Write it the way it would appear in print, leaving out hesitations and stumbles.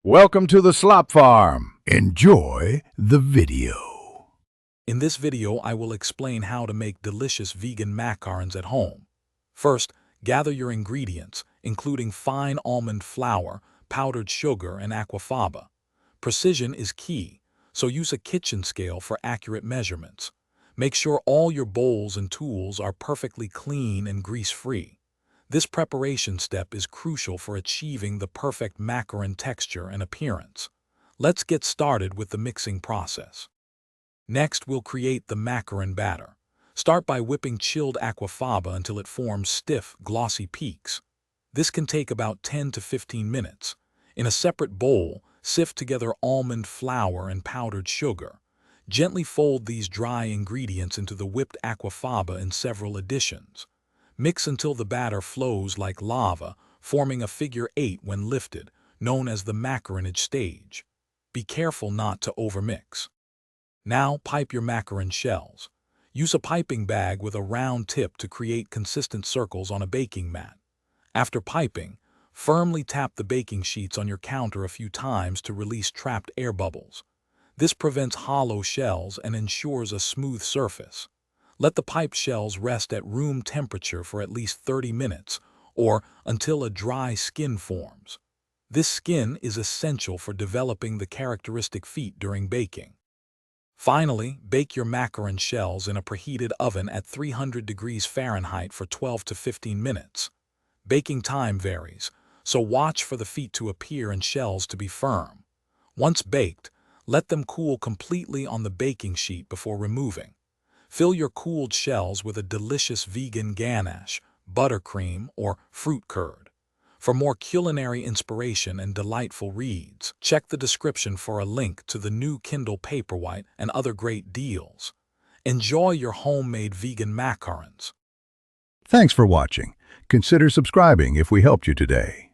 Welcome to the Slop Farm. Enjoy the video. In this video, I will explain how to make delicious vegan macarons at home. First, gather your ingredients, including fine almond flour, powdered sugar, and aquafaba. Precision is key, so use a kitchen scale for accurate measurements. Make sure all your bowls and tools are perfectly clean and grease-free. This preparation step is crucial for achieving the perfect macaron texture and appearance. Let's get started with the mixing process. Next, we'll create the macaron batter. Start by whipping chilled aquafaba until it forms stiff, glossy peaks. This can take about 10 to 15 minutes. In a separate bowl, sift together almond flour and powdered sugar. Gently fold these dry ingredients into the whipped aquafaba in several additions. Mix until the batter flows like lava, forming a figure 8 when lifted, known as the macaronage stage. Be careful not to overmix. Now pipe your macaron shells. Use a piping bag with a round tip to create consistent circles on a baking mat. After piping, firmly tap the baking sheets on your counter a few times to release trapped air bubbles. This prevents hollow shells and ensures a smooth surface. Let the piped shells rest at room temperature for at least 30 minutes, or until a dry skin forms. This skin is essential for developing the characteristic feet during baking. Finally, bake your macaron shells in a preheated oven at 300 degrees Fahrenheit for 12 to 15 minutes. Baking time varies, so watch for the feet to appear and shells to be firm. Once baked, let them cool completely on the baking sheet before removing. Fill your cooled shells with a delicious vegan ganache, buttercream, or fruit curd. For more culinary inspiration and delightful reads, check the description for a link to the new Kindle Paperwhite and other great deals. Enjoy your homemade vegan macarons. Thanks for watching. Consider subscribing if we helped you today.